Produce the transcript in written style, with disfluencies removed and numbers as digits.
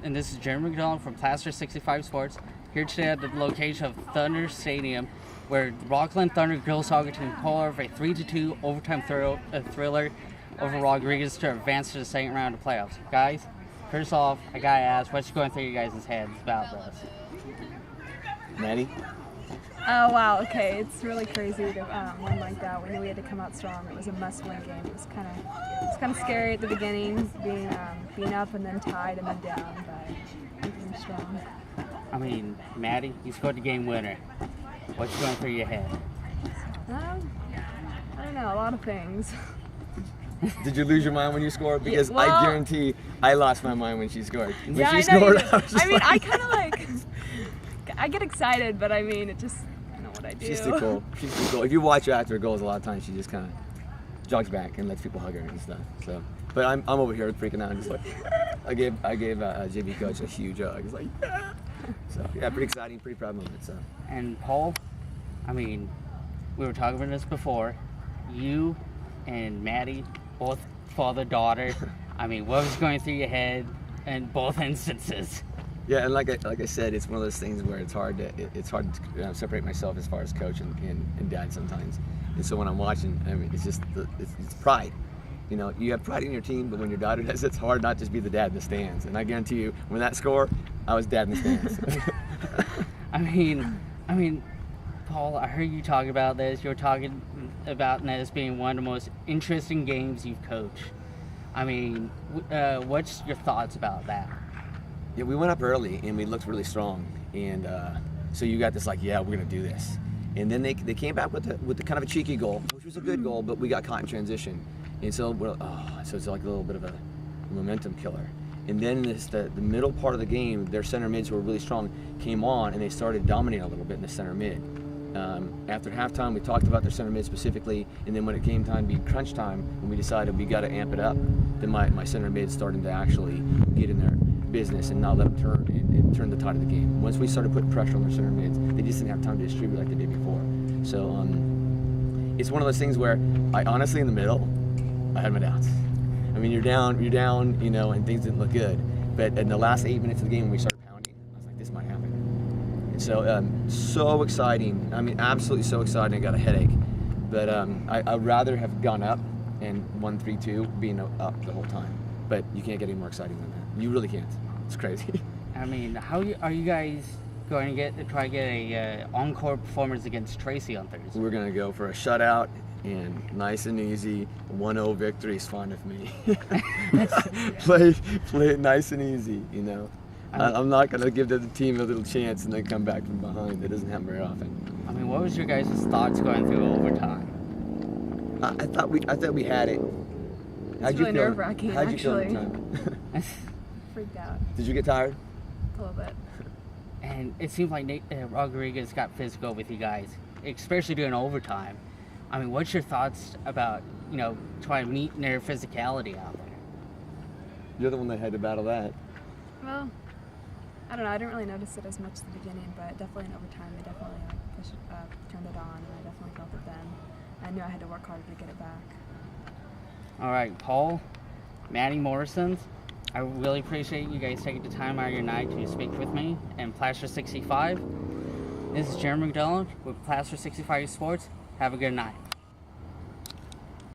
and this is Jeremy McDonald from PCS65Sports, here today at the location of Thunder Stadium, where Rocklin Thunder girls soccer team pulled off a 3-2 overtime thriller over Rodriguez to advance to the second round of playoffs. Guys, first off, I gotta ask, what's going through you guys' heads about this? Maddie? Oh, wow, okay. It's really crazy to win like that. We knew we had to come out strong. It was a must-win game. It was kind of scary at the beginning, being up and then tied and then down, but we came strong. I mean, Maddie, you scored the game winner. What's going through your head? I don't know, a lot of things. Did you lose your mind when you scored? Because well, I guarantee I lost my mind when she scored. When yeah, she I scored, know. I kind of like, I get excited, but I mean, it just, I know what I do. She's too cool. She's too cool. If you watch her after her goals, a lot of times she just kind of jogs back and lets people hug her and stuff. So, but I'm over here freaking out. Just like, I gave JV coach a huge hug. It's like, yeah. So yeah, pretty exciting, pretty proud moment. So. And Paul, I mean, we were talking about this before. You and Maddie, both father-daughter. I mean, what was going through your head in both instances? Yeah, and like I said, it's one of those things where it's hard to separate myself as far as coach and dad sometimes. And so when I'm watching, I mean, it's just it's pride. You know, you have pride in your team, but when your daughter does, it's hard not just be the dad in the stands. And I guarantee you, when that score, I was dad in the stands. I mean, Paul, I heard you talk about this. You were talking about this being one of the most interesting games you've coached. I mean, what's your thoughts about that? Yeah, we went up early and we looked really strong, and so you got this like, yeah, we're gonna do this. And then they came back with the kind of a cheeky goal, which was a good goal, but we got caught in transition, and so so it's like a little bit of a momentum killer. And then the middle part of the game, their center mids who were really strong came on and they started dominating a little bit in the center mid. After halftime, we talked about their center mid specifically, and then when it came time to be crunch time, when we decided we got to amp it up, then my center mid started to actually get in their business and not let them turn and turn the tide of the game. Once we started putting pressure on their center mids, they just didn't have time to distribute like they did before. So it's one of those things where I honestly, in the middle, I had my doubts. I mean, you're down, you know, and things didn't look good. But in the last 8 minutes of the game, when we started pounding, I was like, this might happen. And so, so exciting. I mean, absolutely so exciting. I got a headache. But I'd rather have gone up and won 3-2 being up the whole time. But you can't get any more exciting than that. You really can't. It's crazy. I mean, how are you guys going to try to get a encore performance against Tracy on Thursday? We're going to go for a shutout and nice and easy. 1-0 victory is fine with me. play it nice and easy, you know. I'm not going to give the team a little chance and then come back from behind. That doesn't happen very often. I mean, what was your guys' thoughts going through overtime? I thought we had it. It's really nerve-wracking, How'd you feel actually. at the time? Freaked out Did you get tired? a little bit. And it seemed like Rodriguez got physical with you guys, especially during overtime. I mean, what's your thoughts about, you know, trying to meet their physicality out there? You're the one that had to battle that. Well, I don't know. I didn't really notice it as much at the beginning, but definitely in overtime, they definitely turned it on, and I definitely felt it then. I knew I had to work harder to get it back. All right, Paul, Maddie, Morrison, I really appreciate you guys taking the time out of your night to speak with me and PCS65. This is Jeremy McDonald with PCS65 Sports. Have a good night.